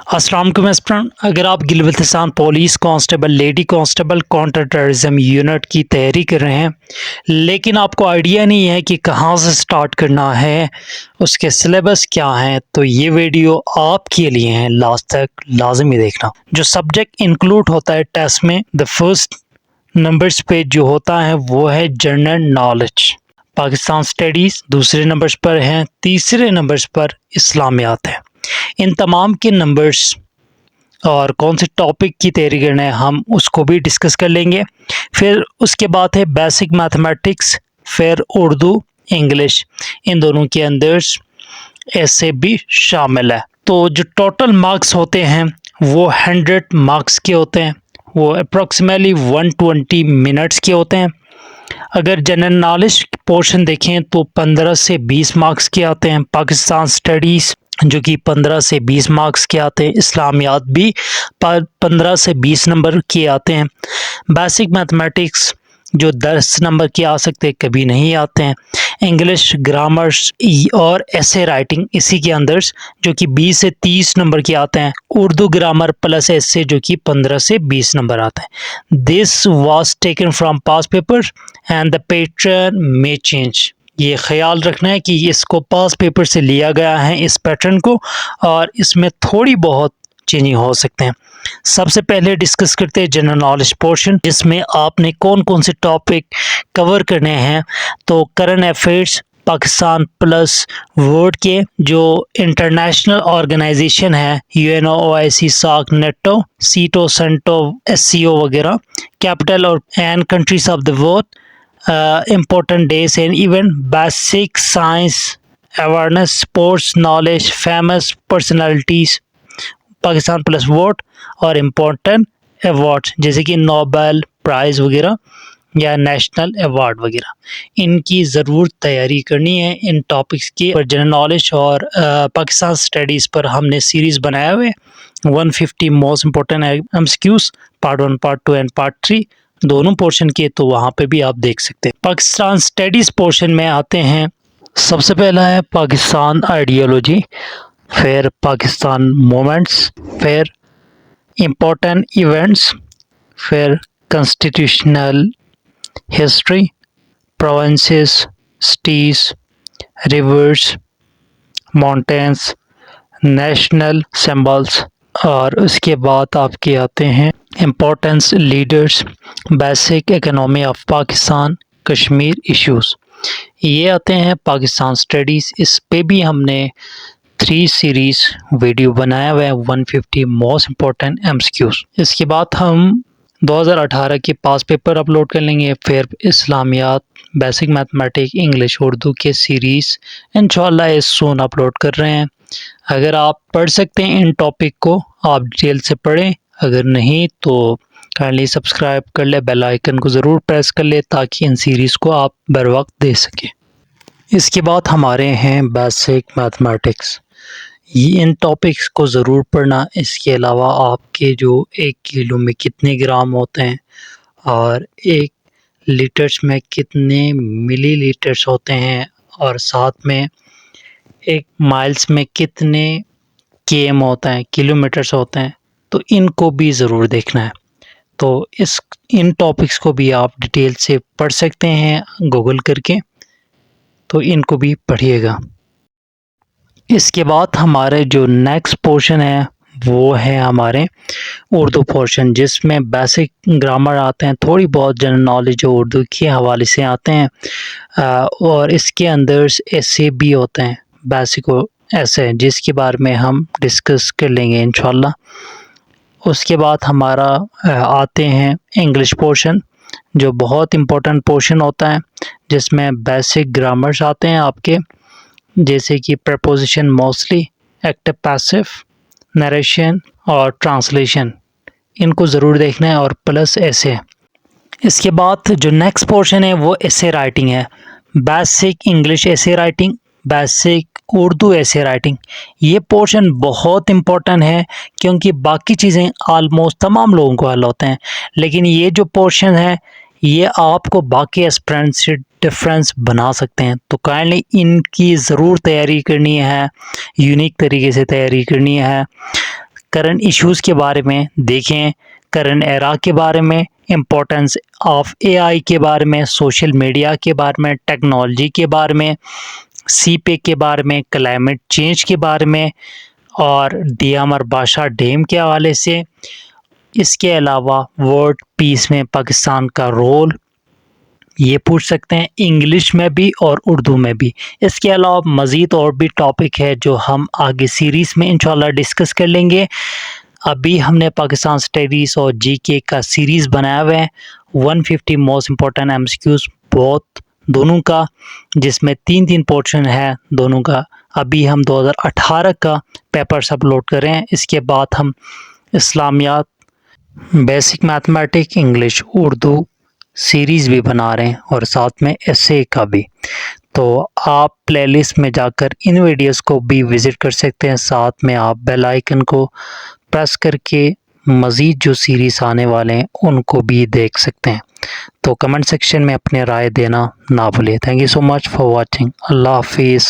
अस्सलाम वालेकुम एस्पिरेंट। अगर आप Gilgit Baltistan police constable, lady constable, counter terrorism unit की तैयारी कर रहे हैं लेकिन आपको आइडिया नहीं है कि कहां से स्टार्ट करना है, उसके सिलेबस क्या हैं, तो ये वीडियो आपके लिए है, लास्ट तक लाजमी देखना। जो सब्जेक्ट इंक्लूड होता है टेस्ट में, द फर्स्ट नंबर्स पे जो होता है वो है जनरल नॉलेज, पाकिस्तान स्टडीज़ दूसरे नंबर्स पर हैं, तीसरे नंबर्स पर इस्लामियात है। इन तमाम के नंबर्स और कौन से टॉपिक की तैयारी करना है हम उसको भी डिस्कस कर लेंगे। फिर उसके बाद है बेसिक मैथमेटिक्स, फिर उर्दू, इंग्लिश, इन दोनों के अंदर ऐसे भी शामिल है। तो जो टोटल मार्क्स होते हैं वो 100 मार्क्स के होते हैं, वो अप्रॉक्सीमेटली 120 मिनट्स के होते हैं। अगर जनरल नॉलेज पोर्शन देखें तो 15 से 20 मार्क्स के आते हैं, पाकिस्तान स्टडीज़ जो कि 15 से 20 मार्क्स के आते हैं, इस्लामियात भी 15 से 20 नंबर के आते हैं, बेसिक मैथमेटिक्स जो 10 नंबर के आ सकते हैं कभी नहीं आते हैं, इंग्लिश, ग्रामर्स और ऐसे राइटिंग इसी के अंदर जो कि 20 से 30 नंबर के आते हैं, उर्दू ग्रामर प्लस ऐसे जो कि 15 से 20 नंबर आते हैं। This was taken from pass paper and the pattern may change. ये ख्याल रखना है कि इसको पास पेपर से लिया गया है इस पैटर्न को, और इसमें थोड़ी बहुत चेंजिंग हो सकते हैं। सबसे पहले डिस्कस करते हैं जनरल नॉलेज पोर्शन, जिसमें आपने कौन कौन से टॉपिक कवर करने हैं। तो current affairs, Pakistan plus world के जो इंटरनेशनल ऑर्गेनाइजेशन है, यूएनओ, ओआईसी, सार्क, नेटो, सीटो, सेंटो, एससीओ वगैरह, कैपिटल और and countries of the world, important days and event, basic science awareness, sports knowledge, famous personalities, Pakistan plus vote और important awards जैसे कि Nobel prize वगैरह या national award वगैरह, इनकी ज़रूर तैयारी करनी है। इन टॉपिक्स की पर जनरल नॉलेज और पाकिस्तान स्टडीज़ पर हमने सीरीज़ बनाए हुए 150 most important MCQs, part 1, part 2 and part 3 दोनों पोर्शन के, तो वहाँ पे भी आप देख सकते हैं। पाकिस्तान स्टडीज़ पोर्शन में आते हैं, सबसे पहला है पाकिस्तान आइडियोलॉजी, फिर पाकिस्तान मोमेंट्स, फिर इम्पोर्टेंट इवेंट्स, फिर constitutional history, provinces, cities, reverse, mountains, national symbols, और उसके बाद आपके आते हैं importance leaders, basic economy of Pakistan, Kashmir issues, ये आते हैं पाकिस्तान स्टडीज़। इस पे भी हमने 3 सीरीज़ वीडियो बनाया हुआ है, 150 मोस्ट इम्पोर्टेंट एमसीक्यूज़। इसके बाद हम 2018 के पास पेपर अपलोड कर लेंगे, फिर इस्लामियात, बेसिक मैथमेटिक्स, इंग्लिश, उर्दू के सीरीज़ इंशाल्लाह इस सून अपलोड कर रहे हैं। अगर आप पढ़ सकते हैं इन टॉपिक को, आप डिटेल से पढ़ें, अगर नहीं तो काइंडली सब्सक्राइब कर ले, बेल आइकन को ज़रूर प्रेस कर ले ताकि इन सीरीज़ को आप बर वक्त दे सकें। इसके बाद हमारे हैं बेसिक मैथमेटिक्स, ये इन टॉपिक्स को ज़रूर पढ़ना। इसके अलावा आपके जो 1 किलो में कितने ग्राम होते हैं और 1 लीटर्स में कितने मिलीलीटर्स होते हैं, और साथ में 1 माइल्स में कितने केएम होता है, किलोमीटर्स होते हैं, तो इनको भी ज़रूर देखना है। तो इन टॉपिक्स को भी आप डिटेल से पढ़ सकते हैं गूगल करके, तो इनको भी पढ़िएगा। इसके बाद हमारे जो नेक्स्ट पोर्शन है वो है हमारे उर्दू पोर्शन, जिसमें बेसिक ग्रामर आते हैं, थोड़ी बहुत जनरल नॉलेज जो उर्दू के हवाले से आते हैं, और इसके अंदर ऐसे भी होते हैं बेसिक ऐसे, जिसके बारे में हम डिस्कस कर लेंगे इंशाल्लाह। उसके बाद हमारा आते हैं इंग्लिश पोर्शन, जो बहुत इम्पोर्टेंट पोर्शन होता है, जिसमें बेसिक ग्रामर्स आते हैं आपके, जैसे कि preposition, mostly, active, passive, narration और ट्रांसलेशन, इनको ज़रूर देखना है, और प्लस ऐसे। इसके बाद जो नेक्स्ट पोर्शन है वो ऐसे राइटिंग है, बेसिक इंग्लिश ऐसे राइटिंग, बेसिक उर्दू ऐसे राइटिंग। ये पोर्शन बहुत इम्पोर्टेंट है क्योंकि बाकी चीज़ें आलमोस्ट तमाम लोगों को हल होते हैं, लेकिन ये जो पोर्शन है ये आपको बाकी एस्पिरेंट से डिफरेंस बना सकते हैं। तो काइंडली इनकी ज़रूर तैयारी करनी है, यूनिक तरीके से तैयारी करनी है। کرنٹ ایشوز کے بارے میں دیکھیں، کرنٹ ایرا کے بارے میں، امپورٹنس آف اے آئی کے بارے میں، سوشل میڈیا کے بارے میں، ٹیکنالوجی کے بارے میں، سی پے کے بارے میں، کلائمیٹ چینج کے بارے میں، اور دیامر بادشاہ ڈیم کے حوالے سے۔ اس کے علاوہ ورلڈ پیس میں پاکستان کا رول یہ پوچھ سکتے ہیں، انگلش میں بھی اور اردو میں بھی۔ اس کے علاوہ مزید اور بھی ٹاپک ہے جو ہم آگے سیریز میں انشاءاللہ ڈسکس کر لیں گے۔ ابھی ہم نے پاکستان اسٹڈیز اور جی کے کا سیریز بنایا ہوا ہے 150 most important M C Qs دونوں کا، جس میں 3 پورشن ہے دونوں کا۔ ابھی ہم 2018 کا پیپرز اپلوڈ کر رہے ہیں، اس کے بعد ہم اسلامیات، basic mathematic, English, Urdu series بھی بنا رہے ہیں، اور ساتھ میں ایسے کا بھی۔ تو آپ پلے لسٹ میں جا کر ان ویڈیوز کو بھی وزٹ کر سکتے ہیں، ساتھ میں آپ بیل آئیکن کو پریس کر کے مزید جو سیریز آنے والے ہیں ان کو بھی دیکھ سکتے ہیں۔ تو کمنٹ سیکشن میں اپنے رائے دینا نہ بھولیں۔ Thank you so much for watching. اللہ حافظ۔